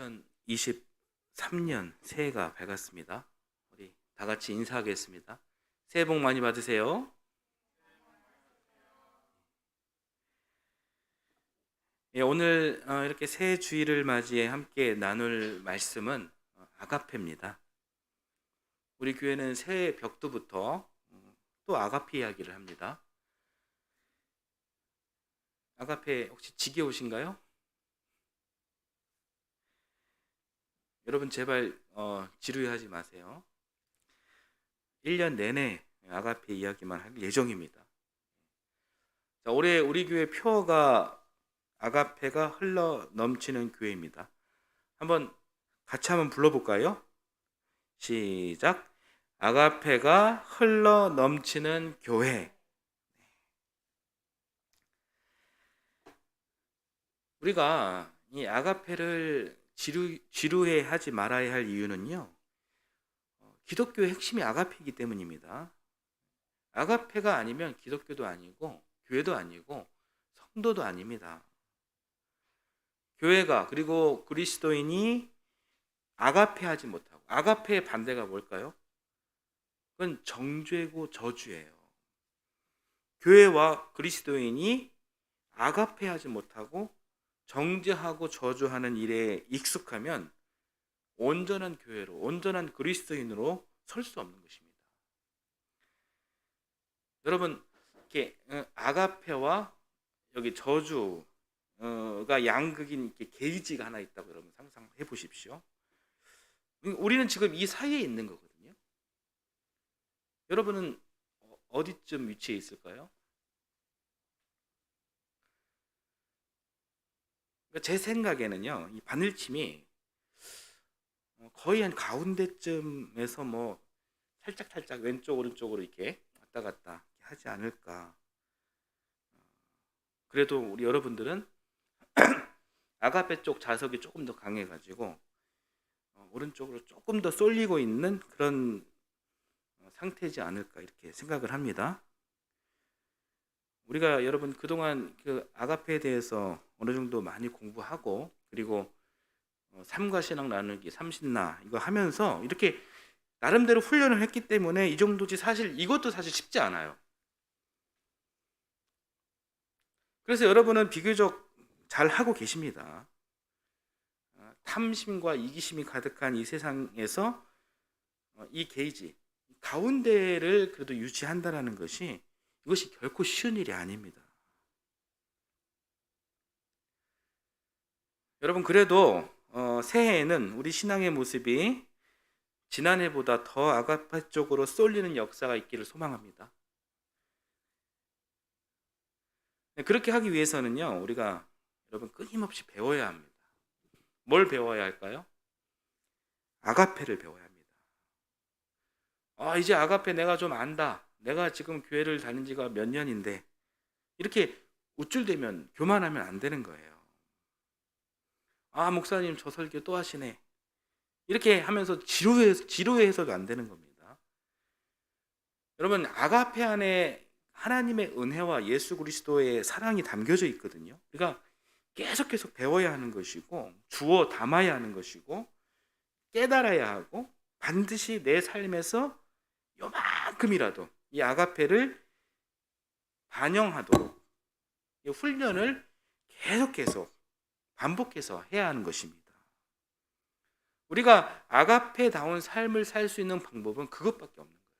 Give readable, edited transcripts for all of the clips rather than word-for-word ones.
2023년 새해가 밝았습니다. 우리 다 같이 인사하겠습니다. 새해 복 많이 받으세요. 예, 오늘 이렇게 새해 주일을 맞이해 함께 나눌 말씀은 아가페입니다. 우리 교회는 새해 벽두부터 또 아가페 이야기를 합니다. 아가페 혹시 지겨우신가요? 여러분 제발 지루해하지 마세요. 1년 내내 아가페 이야기만 할 예정입니다. 자, 올해 우리 교회 표어가 아가페가 흘러 넘치는 교회입니다. 같이 한번 불러볼까요? 시작. 아가페가 흘러 넘치는 교회. 우리가 이 아가페를 지루해 하지 말아야 할 이유는요, 기독교의 핵심이 아가페이기 때문입니다. 아가페가 아니면 기독교도 아니고 교회도 아니고 성도도 아닙니다. 교회가 그리고 그리스도인이 아가페하지 못하고, 아가페의 반대가 뭘까요? 그건 정죄고 저주예요. 교회와 그리스도인이 아가페하지 못하고 정죄하고 저주하는 일에 익숙하면 온전한 교회로, 온전한 그리스도인으로 설 수 없는 것입니다. 여러분, 이렇게 아가페와 여기 저주가 양극인 이렇게 게이지가 하나 있다고 여러분 상상해 보십시오. 우리는 지금 이 사이에 있는 거거든요. 여러분은 어디쯤 위치해 있을까요? 그러니까 제 생각에는요, 이 바늘침이 거의 한 가운데쯤에서 살짝 왼쪽 오른쪽으로 이렇게 왔다 갔다 하지 않을까. 그래도 우리 여러분들은 아가페 쪽 자석이 조금 더 강해가지고 오른쪽으로 조금 더 쏠리고 있는 그런 상태지 않을까 이렇게 생각을 합니다. 우리가 여러분 그동안 그 아가페에 대해서 어느 정도 많이 공부하고, 그리고 삶과 신앙 나누기, 삼신나 이거 하면서 이렇게 나름대로 훈련을 했기 때문에 이 정도지, 사실 이것도 사실 쉽지 않아요. 그래서 여러분은 비교적 잘 하고 계십니다. 탐심과 이기심이 가득한 이 세상에서 이 게이지 가운데를 그래도 유지한다는 것이, 이것이 결코 쉬운 일이 아닙니다. 여러분, 그래도 새해에는 우리 신앙의 모습이 지난해보다 더 아가페 쪽으로 쏠리는 역사가 있기를 소망합니다. 그렇게 하기 위해서는요, 우리가 여러분 끊임없이 배워야 합니다. 뭘 배워야 할까요? 아가페를 배워야 합니다. 이제 아가페 내가 좀 안다. 내가 지금 교회를 다닌 지가 몇 년인데, 이렇게 우쭐대면, 교만하면 안 되는 거예요. 목사님 저 설교 또 하시네. 이렇게 하면서 지루해서도 안 되는 겁니다. 여러분, 아가페 안에 하나님의 은혜와 예수 그리스도의 사랑이 담겨져 있거든요. 그러니까 계속 배워야 하는 것이고, 주워 담아야 하는 것이고, 깨달아야 하고, 반드시 내 삶에서 요만큼이라도 이 아가페를 반영하도록 이 훈련을 계속 반복해서 해야 하는 것입니다. 우리가 아가페다운 삶을 살 수 있는 방법은 그것밖에 없는 거예요.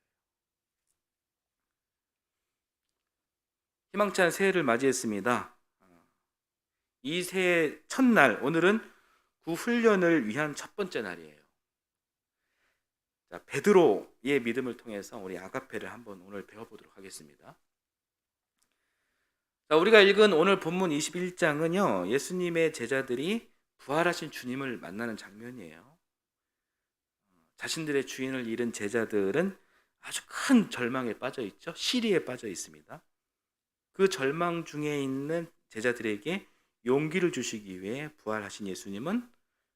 희망찬 새해를 맞이했습니다. 이 새해 첫날, 오늘은 그 훈련을 위한 첫 번째 날이에요. 자, 베드로의 믿음을 통해서 우리 아가페를 한번 오늘 배워보도록 하겠습니다. 자, 우리가 읽은 오늘 본문 21장은요, 예수님의 제자들이 부활하신 주님을 만나는 장면이에요. 자신들의 주인을 잃은 제자들은 아주 큰 절망에 빠져 있죠. 시리에 빠져 있습니다. 그 절망 중에 있는 제자들에게 용기를 주시기 위해 부활하신 예수님은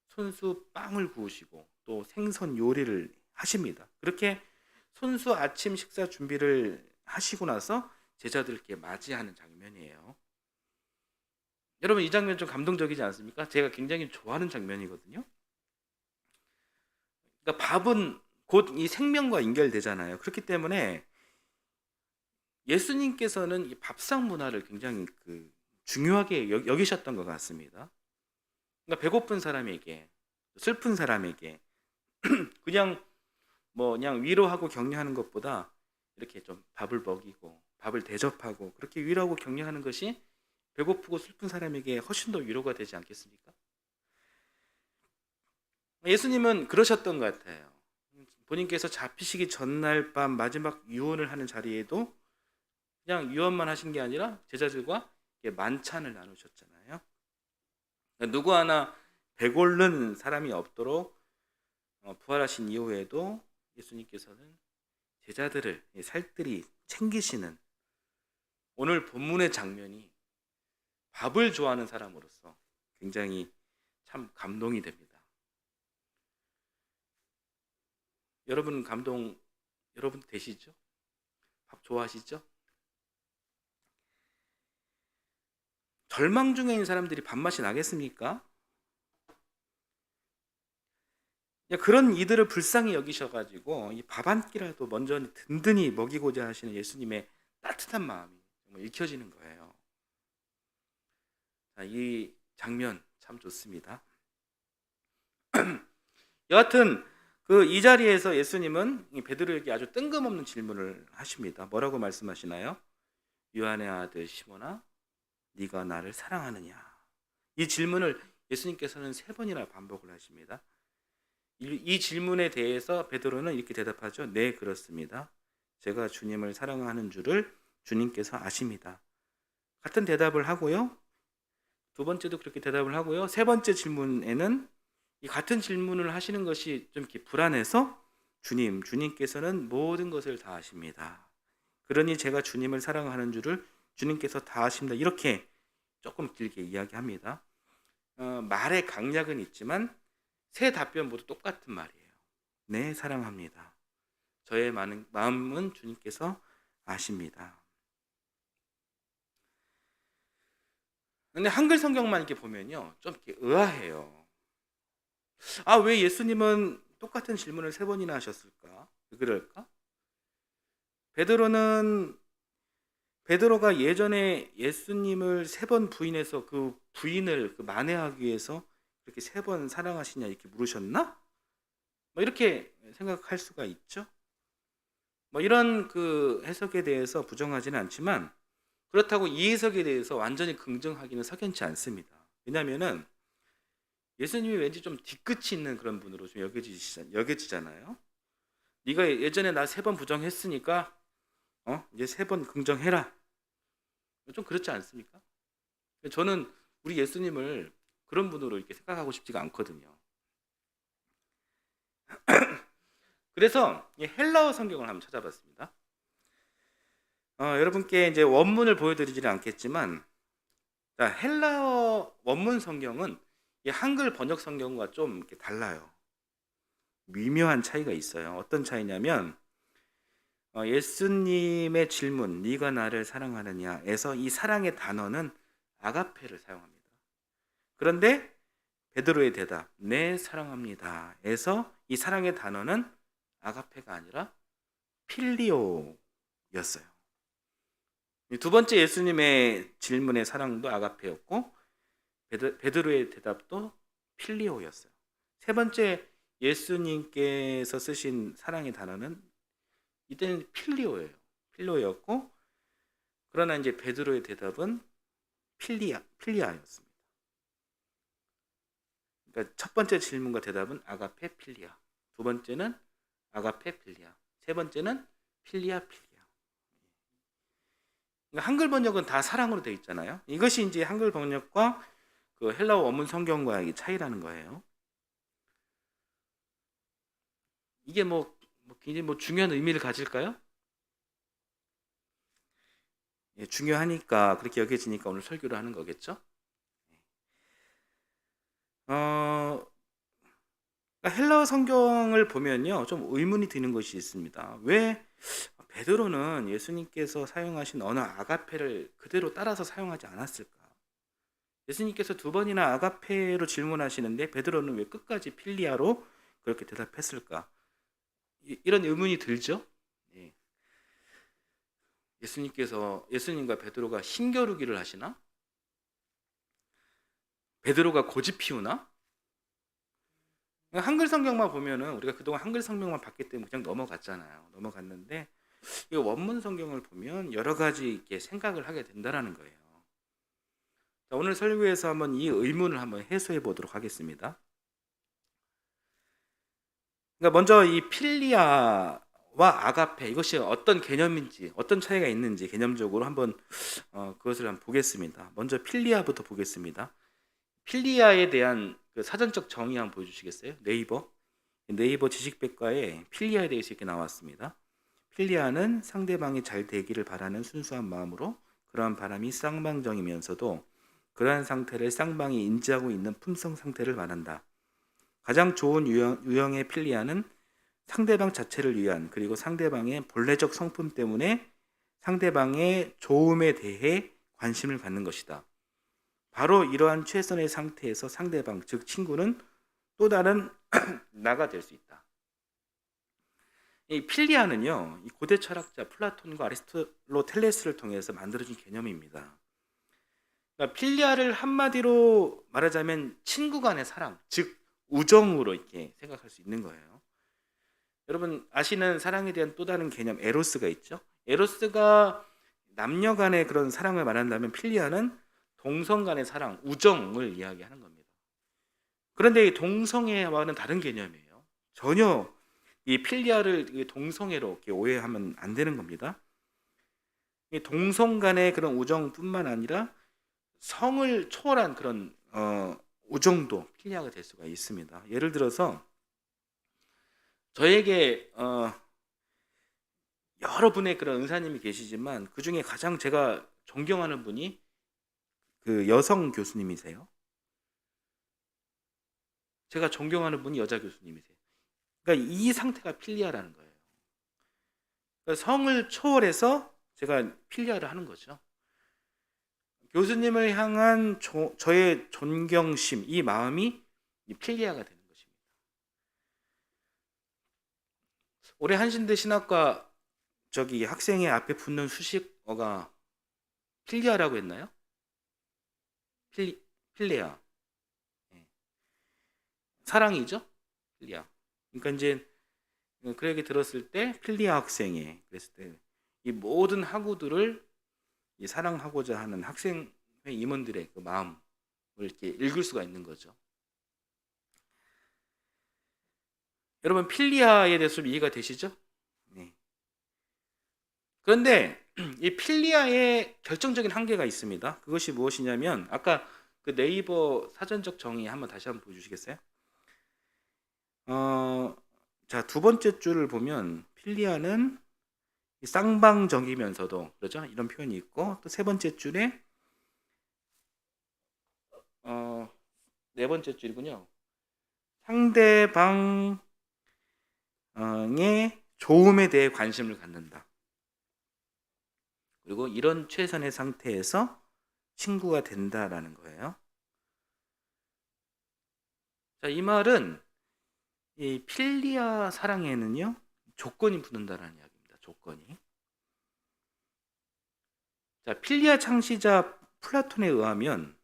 손수 빵을 구우시고 또 생선 요리를 하십니다. 그렇게 손수 아침 식사 준비를 하시고 나서 제자들께 맞이하는 장면이에요. 여러분 이 장면 좀 감동적이지 않습니까? 제가 굉장히 좋아하는 장면이거든요. 그러니까 밥은 곧 이 생명과 연결되잖아요. 그렇기 때문에 예수님께서는 이 밥상 문화를 굉장히 중요하게 여기셨던 것 같습니다. 그러니까 배고픈 사람에게, 슬픈 사람에게 그냥 그냥 위로하고 격려하는 것보다 이렇게 좀 밥을 먹이고 밥을 대접하고 그렇게 위로하고 격려하는 것이 배고프고 슬픈 사람에게 훨씬 더 위로가 되지 않겠습니까? 예수님은 그러셨던 것 같아요. 본인께서 잡히시기 전날 밤 마지막 유언을 하는 자리에도 그냥 유언만 하신 게 아니라 제자들과 만찬을 나누셨잖아요. 그러니까 누구 하나 배고른 사람이 없도록 부활하신 이후에도 예수님께서는 제자들을 살뜰히 챙기시는, 오늘 본문의 장면이 밥을 좋아하는 사람으로서 굉장히 참 감동이 됩니다. 여러분 여러분 되시죠? 밥 좋아하시죠? 절망 중에 있는 사람들이 밥맛이 나겠습니까? 그런 이들을 불쌍히 여기셔가지고 이 밥 한 끼라도 먼저 든든히 먹이고자 하시는 예수님의 따뜻한 마음이 정말 읽혀지는 거예요. 이 장면 참 좋습니다. 여하튼 이 자리에서 예수님은 베드로에게 아주 뜬금없는 질문을 하십니다. 뭐라고 말씀하시나요? 요한의 아들 시몬아, 네가 나를 사랑하느냐? 이 질문을 예수님께서는 3번이나 반복을 하십니다. 이 질문에 대해서 베드로는 이렇게 대답하죠. 네, 그렇습니다. 제가 주님을 사랑하는 줄을 주님께서 아십니다. 같은 대답을 하고요. 2번째도 그렇게 대답을 하고요. 3번째 질문에는 이 같은 질문을 하시는 것이 좀 이렇게 불안해서 주님께서는 모든 것을 다 아십니다. 그러니 제가 주님을 사랑하는 줄을 주님께서 다 아십니다. 이렇게 조금 길게 이야기합니다. 말의 강약은 있지만 3 답변 모두 똑같은 말이에요. 네, 사랑합니다. 저의 마음은 주님께서 아십니다. 근데 한글 성경만 이렇게 보면요, 좀 이렇게 의아해요. 왜 예수님은 똑같은 질문을 3번이나 하셨을까? 왜 그럴까? 베드로가 예전에 예수님을 3번 부인해서 그 부인을 만회하기 위해서 그렇게 3번 사랑하시냐 이렇게 물으셨나? 이렇게 생각할 수가 있죠. 이런 해석에 대해서 부정하지는 않지만 그렇다고 이 해석에 대해서 완전히 긍정하기는 석연치 않습니다. 왜냐하면은 예수님이 왠지 좀 뒤끝이 있는 그런 분으로 좀 여겨지잖아요. 네가 예전에 나 3번 부정했으니까 이제 3번 긍정해라. 좀 그렇지 않습니까? 저는 우리 예수님을 그런 분으로 이렇게 생각하고 싶지가 않거든요. 그래서 헬라어 성경을 한번 찾아봤습니다. 여러분께 이제 원문을 보여드리지는 않겠지만, 헬라어 원문 성경은 이 한글 번역 성경과 좀 이렇게 달라요. 미묘한 차이가 있어요. 어떤 차이냐면 예수님의 질문, 네가 나를 사랑하느냐에서 이 사랑의 단어는 아가페를 사용합니다. 그런데 베드로의 대답, 네, 사랑합니다에서 이 사랑의 단어는 아가페가 아니라 필리오였어요. 2번째 예수님의 질문의 사랑도 아가페였고 베드로의 대답도 필리오였어요. 3번째 예수님께서 쓰신 사랑의 단어는 이때는 필리오였고, 그러나 이제 베드로의 대답은 필리아였습니다. 그러니까 첫 번째 질문과 대답은 아가페 필리아, 2번째는 아가페 필리아, 3번째는 필리아. 그러니까 한글 번역은 다 사랑으로 되어 있잖아요. 이것이 이제 한글 번역과 헬라어 원문 성경과의 차이라는 거예요. 이게 굉장히 중요한 의미를 가질까요? 중요하니까 그렇게 여겨지니까 오늘 설교를 하는 거겠죠. 그러니까 헬라어 성경을 보면요, 좀 의문이 드는 것이 있습니다. 왜 베드로는 예수님께서 사용하신 언어 아가페를 그대로 따라서 사용하지 않았을까? 예수님께서 두 번이나 아가페로 질문하시는데 베드로는 왜 끝까지 필리아로 그렇게 대답했을까? 이런 의문이 들죠? 예. 예수님과 베드로가 힘겨루기를 하시나? 베드로가 고집 피우나? 한글 성경만 보면은 우리가 그동안 한글 성경만 봤기 때문에 그냥 넘어갔잖아요. 넘어갔는데 이 원문 성경을 보면 여러 가지 이렇게 생각을 하게 된다라는 거예요. 자, 오늘 설교에서 한번 이 의문을 한번 해소해 보도록 하겠습니다. 그러니까 먼저 이 필리아와 아가페 이것이 어떤 개념인지 어떤 차이가 있는지 개념적으로 한번 그것을 한번 보겠습니다. 먼저 필리아부터 보겠습니다. 필리아에 대한 그 사전적 정의 한번 보여주시겠어요? 네이버 지식백과에 필리아에 대해서 이렇게 나왔습니다. 필리아는 상대방이 잘 되기를 바라는 순수한 마음으로 그러한 바람이 쌍방정이면서도 그러한 상태를 쌍방이 인지하고 있는 품성 상태를 말한다. 가장 좋은 유형의 필리아는 상대방 자체를 위한 그리고 상대방의 본래적 성품 때문에 상대방의 좋음에 대해 관심을 갖는 것이다. 바로 이러한 최선의 상태에서 상대방, 즉 친구는 또 다른 나가 될 수 있다. 이 필리아는요, 이 고대 철학자 플라톤과 아리스토텔레스를 통해서 만들어진 개념입니다. 그러니까 필리아를 한마디로 말하자면 친구 간의 사랑, 즉 우정으로 이렇게 생각할 수 있는 거예요. 여러분 아시는 사랑에 대한 또 다른 개념 에로스가 있죠. 에로스가 남녀 간의 그런 사랑을 말한다면 필리아는 동성 간의 사랑, 우정을 이야기하는 겁니다. 그런데 이 동성애와는 다른 개념이에요. 전혀 이 필리아를 동성애로 이렇게 오해하면 안 되는 겁니다. 이 동성 간의 그런 우정뿐만 아니라 성을 초월한 그런 우정도 필리아가 될 수가 있습니다. 예를 들어서 저에게 여러 분의 그런 은사님이 계시지만 그 중에 가장 제가 존경하는 분이 그 여성 교수님이세요. 제가 존경하는 분이 여자 교수님이세요. 그러니까 이 상태가 필리아라는 거예요. 그러니까 성을 초월해서 제가 필리아를 하는 거죠. 교수님을 향한 저의 존경심, 이 마음이 이 필리아가 되는 것입니다. 올해 한신대 신학과 저기 학생의 앞에 붙는 수식어가 필리아라고 했나요? 필리아. 네. 사랑이죠? 필리아. 그러니까 이제 그 얘기 들었을 때 필리아 학생회 그랬을 때 이 모든 학우들을 이 사랑하고자 하는 학생회 임원들의 그 마음을 이렇게 읽을 수가 있는 거죠. 여러분 필리아에 대해서 좀 이해가 되시죠? 네. 그런데 이 필리아의 결정적인 한계가 있습니다. 그것이 무엇이냐면 아까 그 네이버 사전적 정의 한번 다시 한번 보여주시겠어요? 자, 두 번째 줄을 보면 필리아는 쌍방정이면서도 그렇죠? 이런 표현이 있고 또 세 번째 줄에 네 번째 줄이군요. 상대방의 좋음에 대해 관심을 갖는다. 그리고 이런 최선의 상태에서 친구가 된다라는 거예요. 자, 이 말은 이 필리아 사랑에는요 조건이 붙는다라는 이야기입니다. 조건이. 자, 필리아 창시자 플라톤에 의하면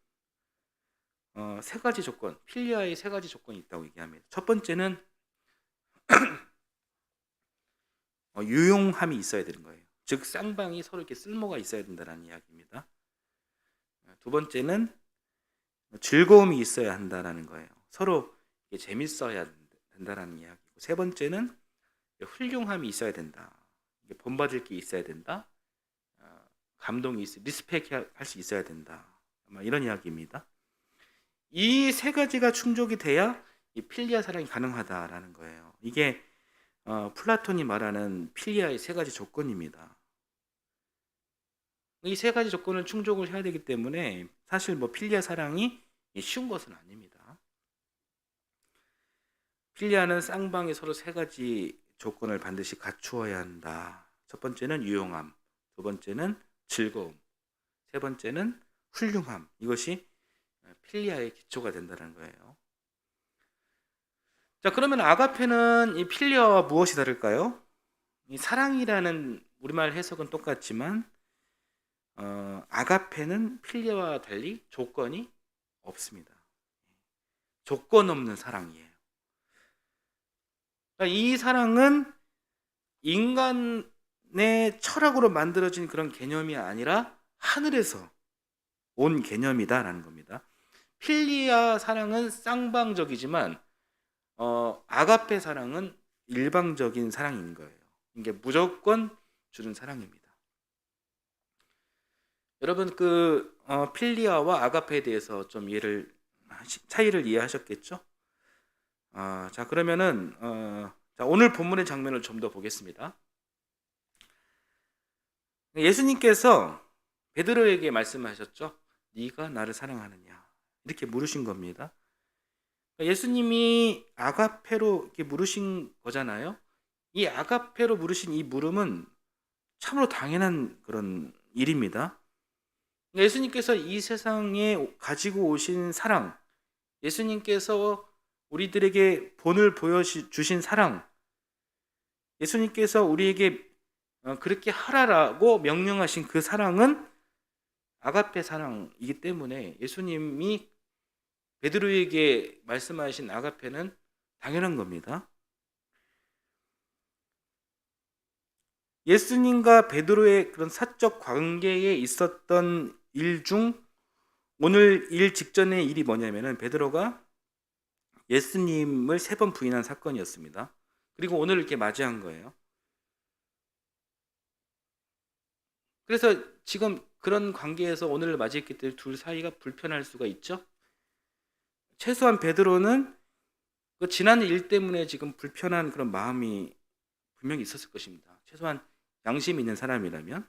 세 가지 조건, 필리아의 세 가지 조건이 있다고 얘기합니다. 첫 번째는 유용함이 있어야 되는 거예요. 즉 쌍방이 서로 이렇게 쓸모가 있어야 된다는 이야기입니다. 두 번째는 즐거움이 있어야 한다는 거예요. 서로 재밌어야 된다는 이야기고, 세 번째는 훌륭함이 있어야 된다. 본받을 게 있어야 된다. 감동이 리스펙 할 수 있어야 된다. 이런 이야기입니다. 이 세 가지가 충족이 돼야 이 필리아 사랑이 가능하다라는 거예요. 이게 플라톤이 말하는 필리아의 세 가지 조건입니다. 이 세 가지 조건을 충족을 해야 되기 때문에 사실 필리아 사랑이 쉬운 것은 아닙니다. 필리아는 쌍방이 서로 세 가지 조건을 반드시 갖추어야 한다. 첫 번째는 유용함, 두 번째는 즐거움, 세 번째는 훌륭함. 이것이 필리아의 기초가 된다는 거예요. 자, 그러면 아가페는 이 필리아와 무엇이 다를까요? 이 사랑이라는 우리말 해석은 똑같지만 아가페는 필리아와 달리 조건이 없습니다. 조건 없는 사랑이에요. 그러니까 이 사랑은 인간의 철학으로 만들어진 그런 개념이 아니라 하늘에서 온 개념이다라는 겁니다. 필리아 사랑은 쌍방적이지만 아가페 사랑은 일방적인 사랑인 거예요. 이게 무조건 주는 사랑입니다. 여러분 필리아와 아가페에 대해서 좀 차이를 이해하셨겠죠? 자, 그러면은 자, 오늘 본문의 장면을 좀 더 보겠습니다. 예수님께서 베드로에게 말씀하셨죠. 네가 나를 사랑하느냐? 이렇게 물으신 겁니다. 예수님이 아가페로 이렇게 물으신 거잖아요. 이 아가페로 물으신 이 물음은 참으로 당연한 그런 일입니다. 예수님께서 이 세상에 가지고 오신 사랑, 예수님께서 우리들에게 본을 보여주신 사랑, 예수님께서 우리에게 그렇게 하라라고 명령하신 그 사랑은 아가페 사랑이기 때문에 예수님이 베드로에게 말씀하신 아가페는 당연한 겁니다. 예수님과 베드로의 그런 사적 관계에 있었던 일 중 오늘 일 직전의 일이 뭐냐면은 베드로가 예수님을 3번 부인한 사건이었습니다. 그리고 오늘 이렇게 맞이한 거예요. 그래서 지금 그런 관계에서 오늘을 맞이했기 때문에 둘 사이가 불편할 수가 있죠. 최소한 베드로는 그 지난 일 때문에 지금 불편한 그런 마음이 분명히 있었을 것입니다. 최소한 양심이 있는 사람이라면.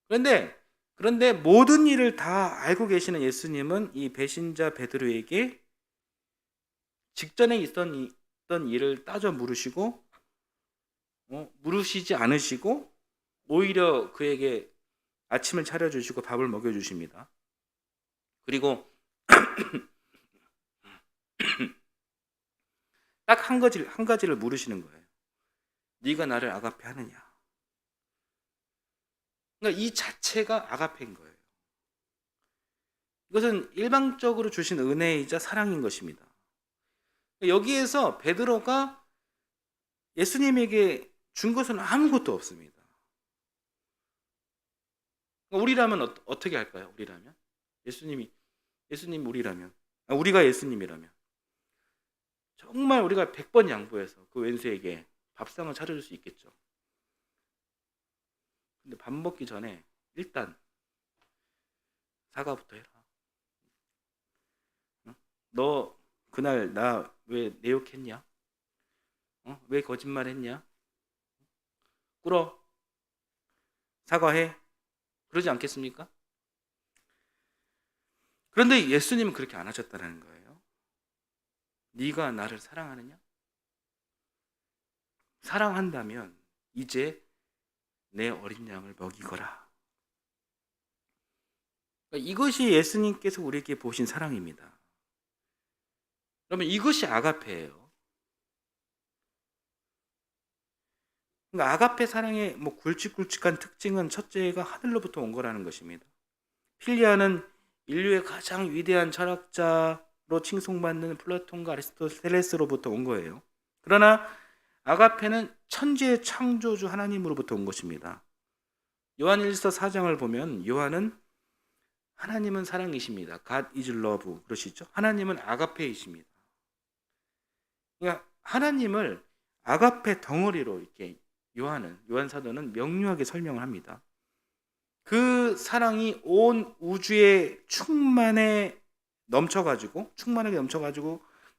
그런데 모든 일을 다 알고 계시는 예수님은 이 배신자 베드로에게 직전에 있던 일을 따져 물으시고 물으시지 않으시고 오히려 그에게 아침을 차려주시고 밥을 먹여주십니다. 그리고 딱 한 가지를 물으시는 거예요. 네가 나를 아가페 하느냐? 그러니까 이 자체가 아가페인 거예요. 이것은 일방적으로 주신 은혜이자 사랑인 것입니다. 여기에서 베드로가 예수님에게 준 것은 아무것도 없습니다. 우리라면 어떻게 할까요? 우리라면? 예수님 우리라면, 우리가 예수님이라면 정말 우리가 100번 양보해서 그 왼수에게 밥상을 차려줄 수 있겠죠. 근데 밥 먹기 전에 일단 사과부터 해라. 너 그날 나 왜 내 욕했냐? 왜 거짓말했냐? 꿇어. 사과해. 그러지 않겠습니까? 그런데 예수님은 그렇게 안 하셨다는 거예요. 네가 나를 사랑하느냐? 사랑한다면 이제 내 어린 양을 먹이거라. 그러니까 이것이 예수님께서 우리에게 보신 사랑입니다. 그러면 이것이 아가페예요. 그러니까 아가페 사랑의 굵직굵직한 특징은 첫째가 하늘로부터 온 거라는 것입니다. 필리아는 인류의 가장 위대한 철학자로 칭송받는 플라톤과 아리스토텔레스로부터 온 거예요. 그러나 아가페는 천지의 창조주 하나님으로부터 온 것입니다. 요한일서 4장을 보면 요한은 하나님은 사랑이십니다. God is love 그러시죠. 하나님은 아가페이십니다. 그러니까 하나님을 아가페 덩어리로 이렇게 요한 사도는 명료하게 설명을 합니다. 그 사랑이 온 우주에 충만하게 넘쳐가지고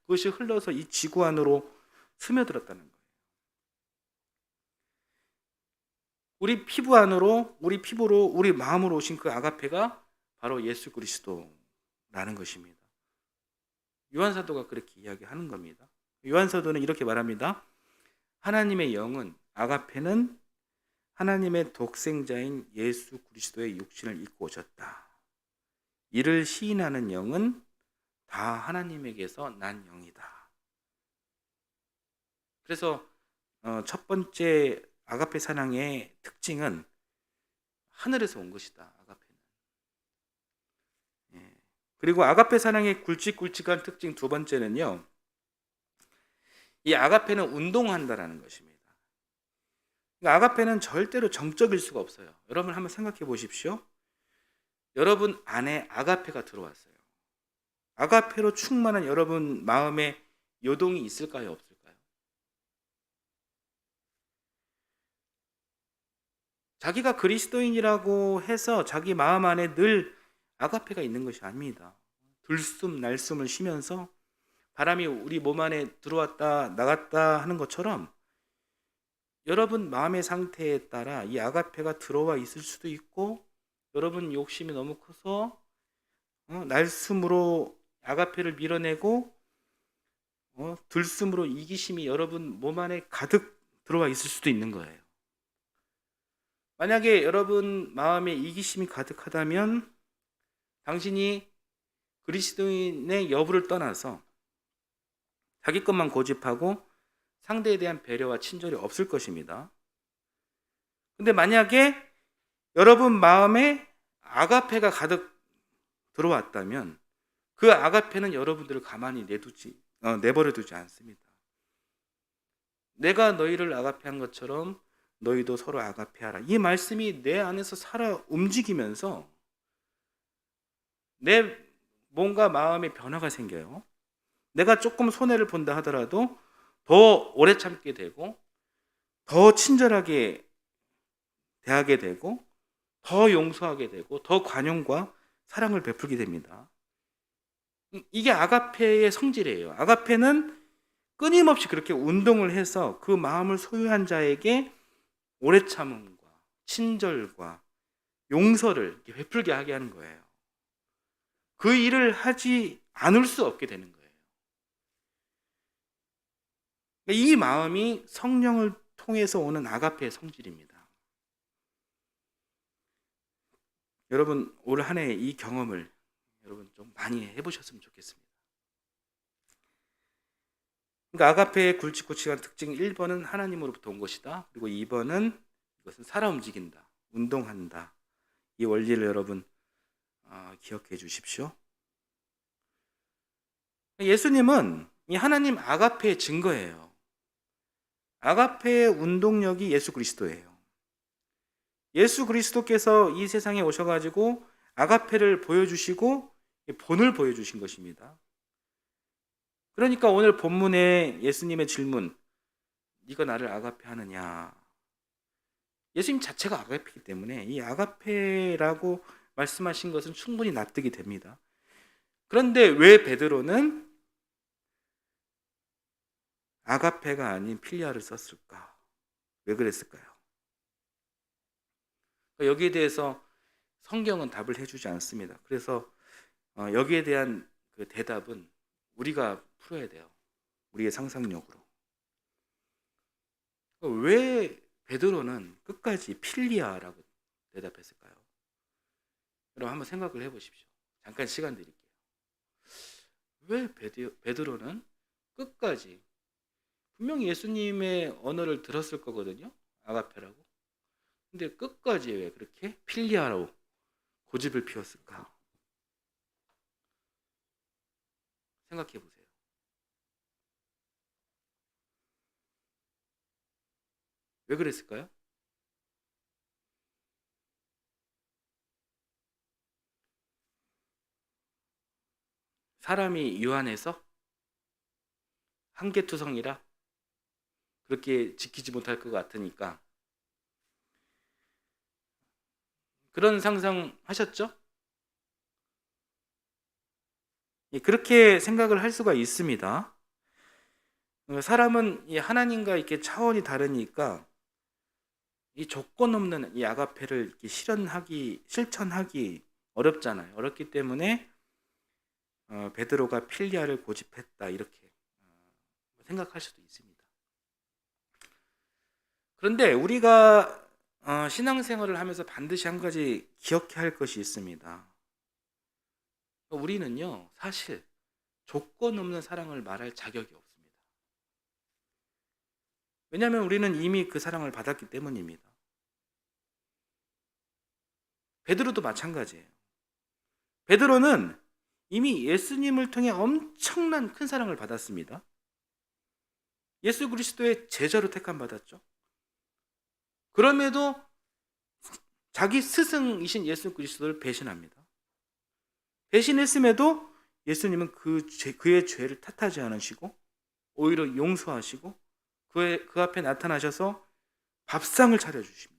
그것이 흘러서 이 지구 안으로 스며들었다는 거예요. 우리 피부 안으로, 우리 피부로, 우리 마음으로 오신 그 아가페가 바로 예수 그리스도라는 것입니다. 요한사도가 그렇게 이야기하는 겁니다. 요한사도는 이렇게 말합니다. 하나님의 영은, 아가페는 하나님의 독생자인 예수 그리스도의 육신을 입고 오셨다. 이를 시인하는 영은 다 하나님에게서 난 영이다. 그래서 첫 번째 아가페 사랑의 특징은 하늘에서 온 것이다. 아가페는. 예. 그리고 아가페 사랑의 굵직굵직한 특징 두 번째는요. 이 아가페는 운동한다라는 것입니다. 그러니까 아가페는 절대로 정적일 수가 없어요. 여러분 한번 생각해 보십시오. 여러분 안에 아가페가 들어왔어요. 아가페로 충만한 여러분 마음에 요동이 있을까요? 없을까요? 자기가 그리스도인이라고 해서 자기 마음 안에 늘 아가페가 있는 것이 아닙니다. 들숨 날숨을 쉬면서 바람이 우리 몸 안에 들어왔다 나갔다 하는 것처럼 여러분 마음의 상태에 따라 이 아가페가 들어와 있을 수도 있고, 여러분 욕심이 너무 커서 날숨으로 아가페를 밀어내고 들숨으로 이기심이 여러분 몸 안에 가득 들어와 있을 수도 있는 거예요. 만약에 여러분 마음에 이기심이 가득하다면 당신이 그리스도인의 여부를 떠나서 자기 것만 고집하고 상대에 대한 배려와 친절이 없을 것입니다. 근데 만약에 여러분 마음에 아가페가 가득 들어왔다면 그 아가페는 여러분들을 가만히 내버려 두지 않습니다. 내가 너희를 아가페한 것처럼 너희도 서로 아가페하라. 이 말씀이 내 안에서 살아 움직이면서 내 뭔가 마음에 변화가 생겨요. 내가 조금 손해를 본다 하더라도 더 오래 참게 되고 더 친절하게 대하게 되고 더 용서하게 되고 더 관용과 사랑을 베풀게 됩니다. 이게 아가페의 성질이에요. 아가페는 끊임없이 그렇게 운동을 해서 그 마음을 소유한 자에게 오래 참음과 친절과 용서를 베풀게 하게 하는 거예요. 그 일을 하지 않을 수 없게 되는 거예요. 이 마음이 성령을 통해서 오는 아가페의 성질입니다. 여러분 올 한 해 이 경험을 여러분 좀 많이 해보셨으면 좋겠습니다. 그러니까 아가페의 굵직굵직한 특징 1번은 하나님으로부터 온 것이다. 그리고 2번은 이것은 살아 움직인다, 운동한다. 이 원리를 여러분 기억해 주십시오. 예수님은 이 하나님 아가페의 증거예요. 아가페의 운동력이 예수 그리스도예요. 예수 그리스도께서 이 세상에 오셔가지고 아가페를 보여주시고 본을 보여주신 것입니다. 그러니까 오늘 본문의 예수님의 질문, 네가 나를 아가페 하느냐? 예수님 자체가 아가페이기 때문에 이 아가페라고 말씀하신 것은 충분히 납득이 됩니다. 그런데 왜 베드로는 아가페가 아닌 필리아를 썼을까? 왜 그랬을까요? 여기에 대해서 성경은 답을 해주지 않습니다. 그래서 여기에 대한 그 대답은 우리가 풀어야 돼요. 우리의 상상력으로. 왜 베드로는 끝까지 필리아라고 대답했을까요? 여러분 한번 생각을 해보십시오. 잠깐 시간 드릴게요. 왜 베드로는 끝까지, 분명히 예수님의 언어를 들었을 거거든요. 아가페라고. 근데 끝까지 왜 그렇게 필리아라고 고집을 피웠을까? 생각해 보세요. 왜 그랬을까요? 사람이 유한해서 한계투성이라 그렇게 지키지 못할 것 같으니까. 그런 상상 하셨죠? 그렇게 생각을 할 수가 있습니다. 사람은 이 하나님과 이렇게 차원이 다르니까 이 조건 없는 이 아가페를 이렇게 실천하기 어렵잖아요. 어렵기 때문에 베드로가 필리아를 고집했다 이렇게 생각할 수도 있습니다. 그런데 우리가 신앙생활을 하면서 반드시 한 가지 기억해야 할 것이 있습니다. 우리는요, 사실 조건 없는 사랑을 말할 자격이 없습니다. 왜냐하면 우리는 이미 그 사랑을 받았기 때문입니다. 베드로도 마찬가지예요. 베드로는 이미 예수님을 통해 엄청난 큰 사랑을 받았습니다. 예수 그리스도의 제자로 택함 받았죠. 그럼에도 자기 스승이신 예수 그리스도를 배신합니다. 배신했음에도 예수님은 그의 죄를 탓하지 않으시고 오히려 용서하시고 그 앞에 나타나셔서 밥상을 차려주십니다.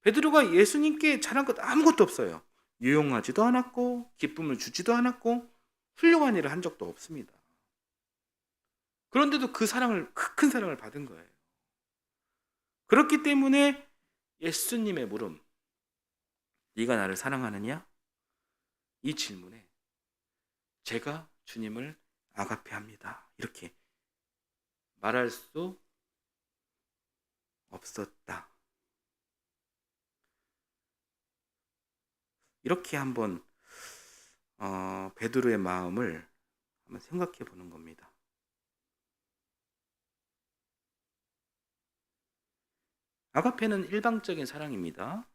베드로가 예수님께 잘한 것 아무것도 없어요. 유용하지도 않았고 기쁨을 주지도 않았고 훌륭한 일을 한 적도 없습니다. 그런데도 그 큰 사랑을 받은 거예요. 그렇기 때문에 예수님의 물음, 네가 나를 사랑하느냐? 이 질문에 제가 주님을 아가페합니다. 이렇게 말할 수 없었다. 이렇게 한번 베드로의 마음을 한번 생각해 보는 겁니다. 아가페는 일방적인 사랑입니다.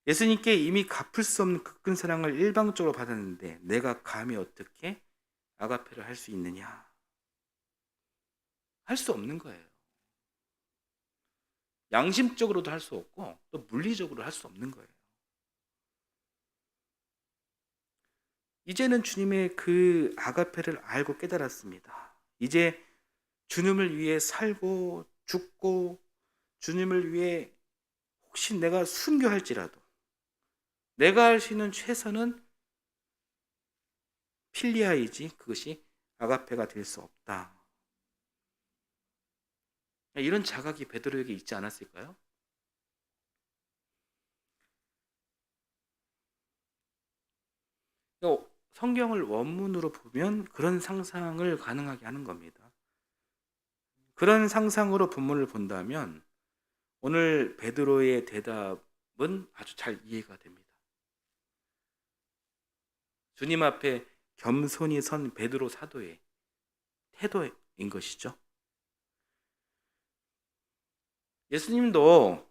예수님께 이미 갚을 수 없는 그 큰 사랑을 일방적으로 받았는데 내가 감히 어떻게 아가페를 할 수 있느냐? 할 수 없는 거예요. 양심적으로도 할 수 없고 또 물리적으로 할 수 없는 거예요. 이제는 주님의 그 아가페를 알고 깨달았습니다. 이제 주님을 위해 살고 죽고 주님을 위해 혹시 내가 순교할지라도 내가 할 수 있는 최선은 필리아이지 그것이 아가페가 될 수 없다. 이런 자각이 베드로에게 있지 않았을까요? 성경을 원문으로 보면 그런 상상을 가능하게 하는 겁니다. 그런 상상으로 본문을 본다면 오늘 베드로의 대답은 아주 잘 이해가 됩니다. 주님 앞에 겸손히 선 베드로 사도의 태도인 것이죠. 예수님도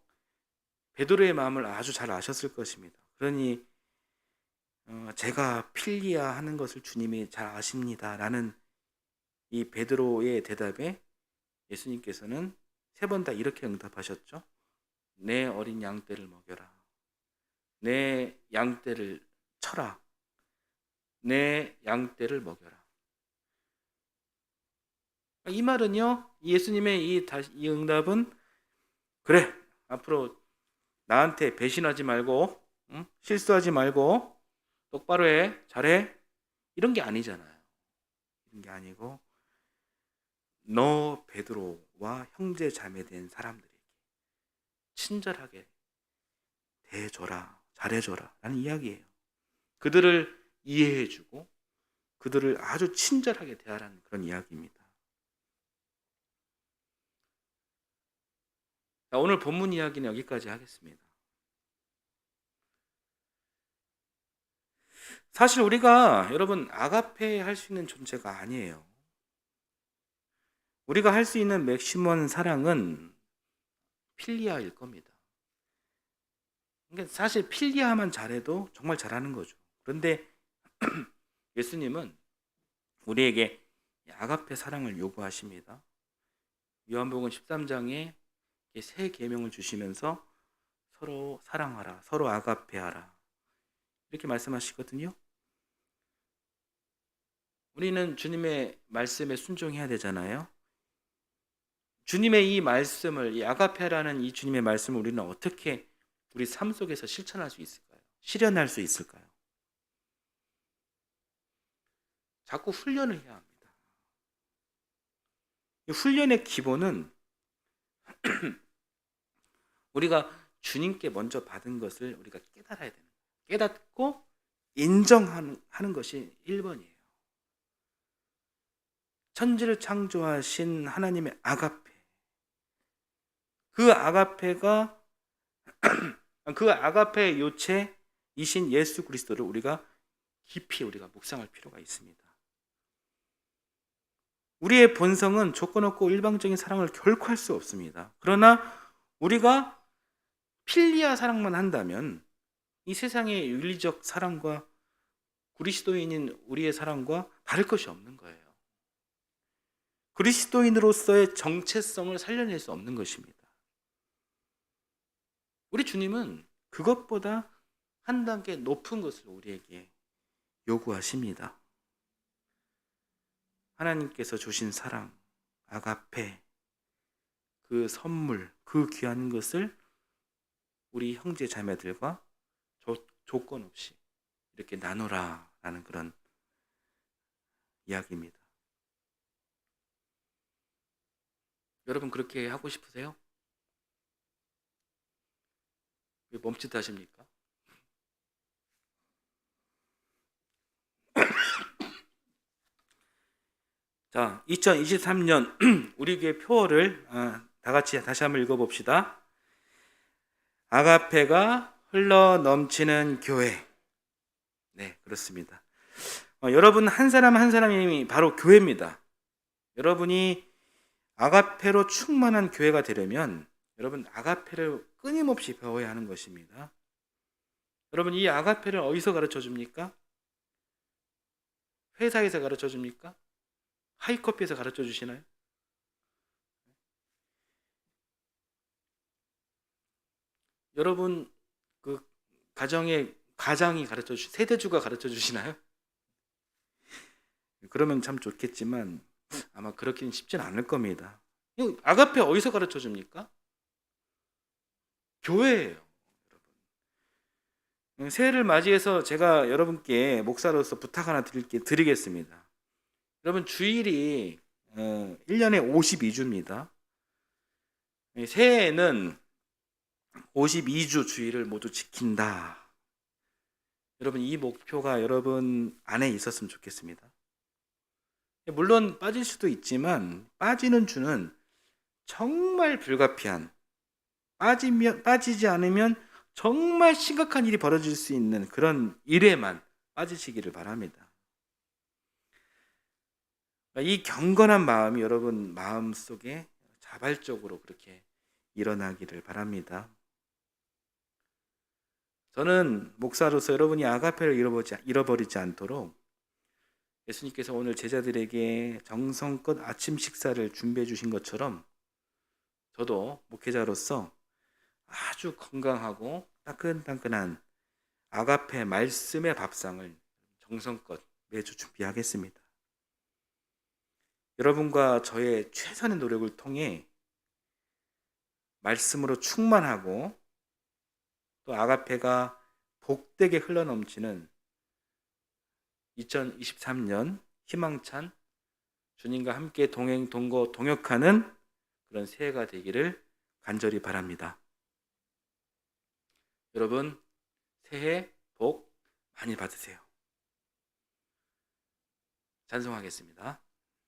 베드로의 마음을 아주 잘 아셨을 것입니다. 그러니 제가 필리아 하는 것을 주님이 잘 아십니다. 라는 이 베드로의 대답에 예수님께서는 3번 다 이렇게 응답하셨죠. 내 어린 양떼를 먹여라. 내 양떼를 쳐라. 내 양떼를 먹여라. 이 말은요, 예수님의 이 응답은 그래, 앞으로 나한테 배신하지 말고 실수하지 말고 똑바로 해, 잘해 이런 게 아니잖아요. 이런 게 아니고 너 베드로와 형제 자매된 사람들에게 친절하게 대해줘라, 잘해줘라 라는 이야기예요. 그들을 이해해주고 그들을 아주 친절하게 대하라는 그런 이야기입니다. 자, 오늘 본문 이야기는 여기까지 하겠습니다. 사실 우리가 여러분 아가페 할 수 있는 존재가 아니에요. 우리가 할 수 있는 맥시멈 사랑은 필리아일 겁니다. 그러니까 사실 필리아만 잘해도 정말 잘하는 거죠. 그런데 예수님은 우리에게 아가페 사랑을 요구하십니다. 요한복음 13장에 3 계명을 주시면서 서로 사랑하라, 서로 아가페하라 이렇게 말씀하시거든요. 우리는 주님의 말씀에 순종해야 되잖아요. 주님의 이 말씀을, 이 아가페라는 이 주님의 말씀을 우리는 어떻게 우리 삶 속에서 실천할 수 있을까요? 실현할 수 있을까요? 자꾸 훈련을 해야 합니다. 이 훈련의 기본은 우리가 주님께 먼저 받은 것을 우리가 깨달아야 되는 거예요. 깨닫고 인정하는 것이 1번이에요. 천지를 창조하신 하나님의 아가페. 그 아가페의 요체, 이신 예수 그리스도를 우리가 깊이 우리가 묵상할 필요가 있습니다. 우리의 본성은 조건 없고 일방적인 사랑을 결코 할 수 없습니다. 그러나 우리가 필리아 사랑만 한다면 이 세상의 윤리적 사랑과 그리스도인인 우리의 사랑과 다를 것이 없는 거예요. 그리스도인으로서의 정체성을 살려낼 수 없는 것입니다. 우리 주님은 그것보다 한 단계 높은 것을 우리에게 요구하십니다. 하나님께서 주신 사랑, 아가페, 그 선물, 그 귀한 것을 우리 형제 자매들과 조건 없이 이렇게 나누라 라는 그런 이야기입니다. 여러분 그렇게 하고 싶으세요? 왜 멈칫하십니까? 자, 2023년 우리 교회 표어를 다 같이 다시 한번 읽어봅시다. 아가페가 흘러 넘치는 교회. 네, 그렇습니다. 여러분 한 사람 한 사람이 바로 교회입니다. 여러분이 아가페로 충만한 교회가 되려면 여러분 아가페를 끊임없이 배워야 하는 것입니다. 여러분 이 아가페를 어디서 가르쳐 줍니까? 회사에서 가르쳐 줍니까? 하이커피에서 가르쳐 주시나요? 여러분 그 가장이 가르쳐 주시 세대주가 가르쳐 주시나요? 그러면 참 좋겠지만 아마 그렇게는 쉽진 않을 겁니다. 아가페 어디서 가르쳐 줍니까? 교회예요. 새해를 맞이해서 제가 여러분께 목사로서 부탁 하나 드리겠습니다. 여러분 주일이 1년에 52주입니다. 새해에는 52주 주일을 모두 지킨다. 여러분 이 목표가 여러분 안에 있었으면 좋겠습니다. 물론 빠질 수도 있지만 빠지는 주는 정말 불가피한, 빠지지 않으면 정말 심각한 일이 벌어질 수 있는 그런 일에만 빠지시기를 바랍니다. 이 경건한 마음이 여러분 마음속에 자발적으로 그렇게 일어나기를 바랍니다. 저는 목사로서 여러분이 아가페를 잃어버리지 않도록 예수님께서 오늘 제자들에게 정성껏 아침 식사를 준비해 주신 것처럼 저도 목회자로서 아주 건강하고 따끈따끈한 아가페 말씀의 밥상을 정성껏 매주 준비하겠습니다. 여러분과 저의 최선의 노력을 통해 말씀으로 충만하고 또 아가페가 복되게 흘러넘치는 2023년 희망찬 주님과 함께 동행, 동거, 동역하는 그런 새해가 되기를 간절히 바랍니다. 여러분 새해 복 많이 받으세요. 찬송하겠습니다.